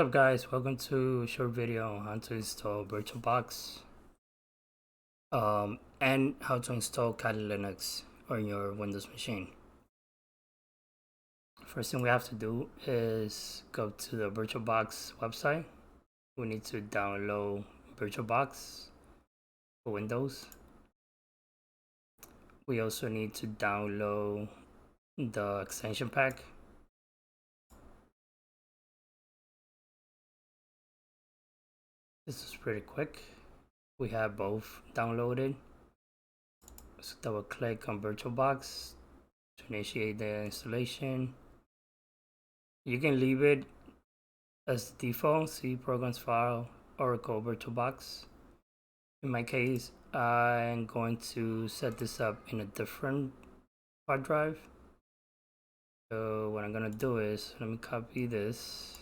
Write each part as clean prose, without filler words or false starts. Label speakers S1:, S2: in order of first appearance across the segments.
S1: What's up guys, welcome to a short video on how to install VirtualBox and how to install Kali Linux on your Windows machine. First thing we have to do is go to the VirtualBox website. We need to download VirtualBox for Windows. We also need to download the extension pack. This is pretty quick. We have both downloaded. So double click on VirtualBox to initiate the installation. You can leave it as default, C programs file, Oracle VirtualBox. In my case, I'm going to set this up in a different hard drive. So what I'm gonna do is, let me copy this.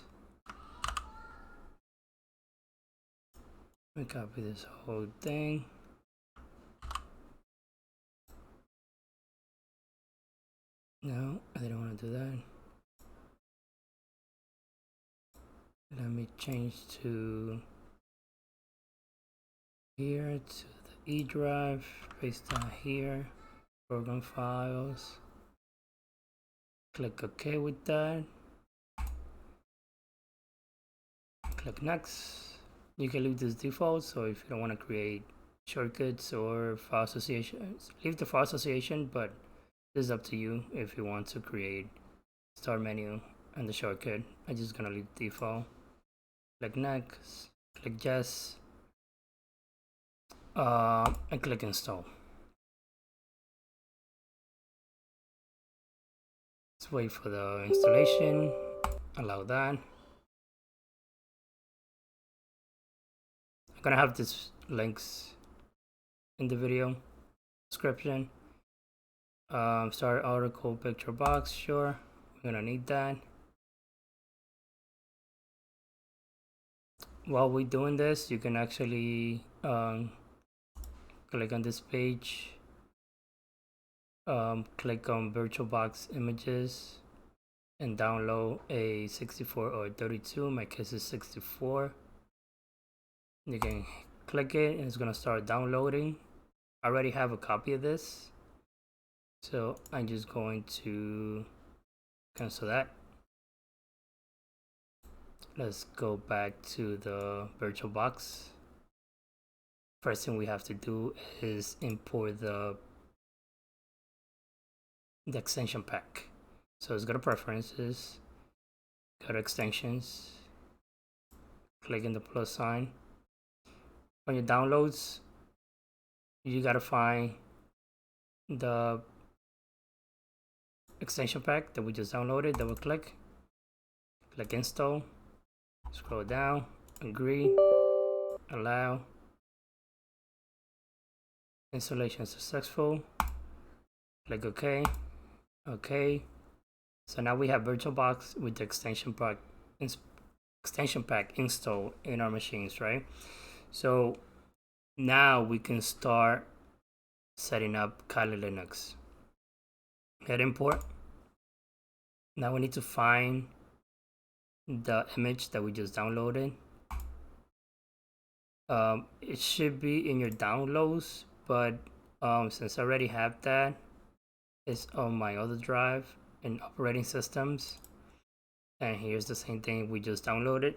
S1: Let me copy this whole thing. No, I didn't want to do that. Let me change to here to the E drive, paste that here, program files, click OK with that, click next. You can leave this default, so if you don't want to create shortcuts or file associations, leave the file association, but this is up to you if you want to create start menu and the shortcut. I'm just gonna leave default. Click next, click yes, and click install. Let's wait for the installation, allow that. I'm gonna have these links in the video description. Start article picture box, sure, we're gonna need that. While we're doing this, you can actually click on this page, click on VirtualBox images and download a 64 or 32. In my case is 64. You can click it and it's gonna start downloading. I already have a copy of this, so I'm just going to cancel that. Let's go back to the VirtualBox. First thing we have to do is import the extension pack. So let's go to preferences, go to extensions, click in the plus sign. On your downloads, you gotta find the extension pack that we just downloaded. Double click, click install, scroll down, agree, allow, installation successful, click OK, OK. So now we have VirtualBox with the extension pack installed in our machines, right? So now we can start setting up Kali Linux. Hit import. Now we need to find the image that we just downloaded. It should be in your downloads, but since I already have that, it's on my other drive in operating systems. And here's the same thing we just downloaded.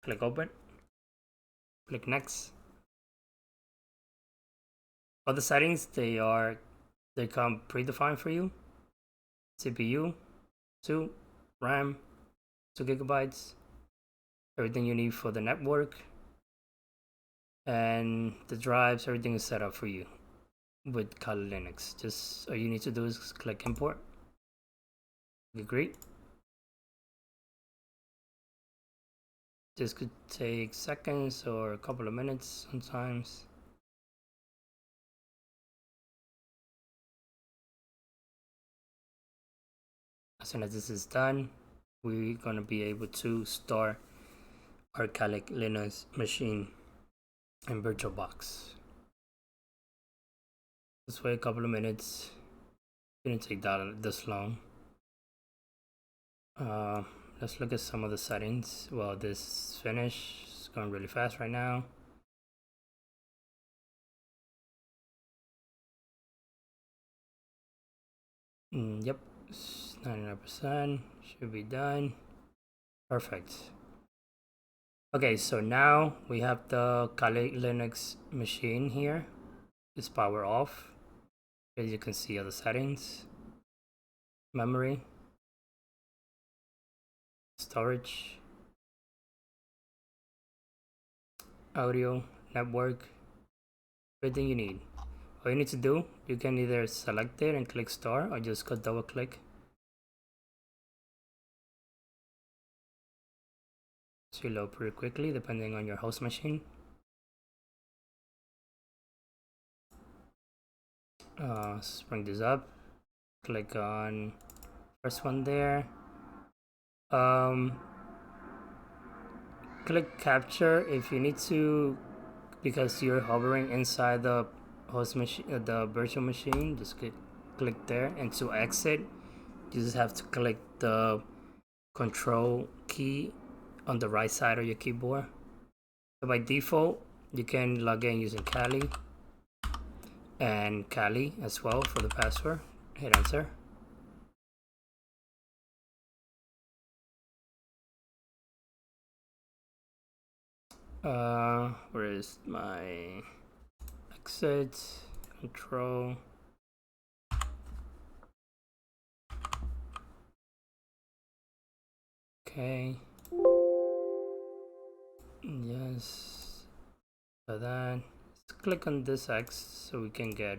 S1: Click open, click next. All the settings, they come predefined for you. CPU 2, RAM 2 gigabytes, everything you need for the network, and the drives, everything is set up for you with Kali Linux. Just all you need to do is click import, agree. This could take seconds or a couple of minutes sometimes. As soon as this is done, we're gonna be able to start our Kali Linux machine in VirtualBox. Let's wait a couple of minutes. It didn't take that this long. let's look at some of the settings. Well, this finish is going really fast right now. Yep, 99% should be done. Perfect. Okay, so now we have the Kali Linux machine here. It's power off. As you can see, other settings, memory, storage, audio, network, everything you need. All you need to do, you can either select it and click start, or just go double click. So you load pretty quickly depending on your host machine. Let's bring this up. Click on first one there. Click capture if you need to, because you're hovering inside the host machine, the virtual machine. Just click there, and to exit, you just have to click the control key on the right side of your keyboard. So by default, you can log in using Kali and Kali as well for the password. Hit enter. Where is my exit? Control. Okay. Yes. So then let's click on this X so we can get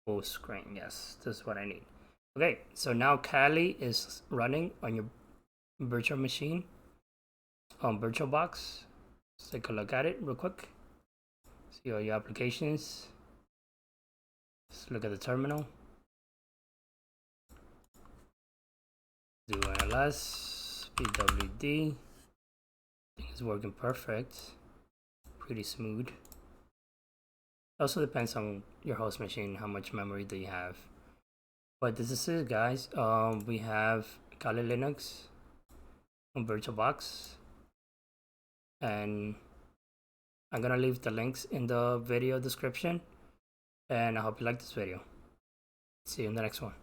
S1: full screen. Yes, this is what I need. Okay, so now Kali is running on your virtual machine on VirtualBox. Let's take a look at it real quick. See all your applications. Let's look at the terminal. Do NLS, pwd. It's working perfect. Pretty smooth. Also depends on your host machine, how much memory do you have. But this is it, guys. We have Kali Linux on VirtualBox, and I'm gonna leave the links in the video description, and I hope you like this video. See you in the next one.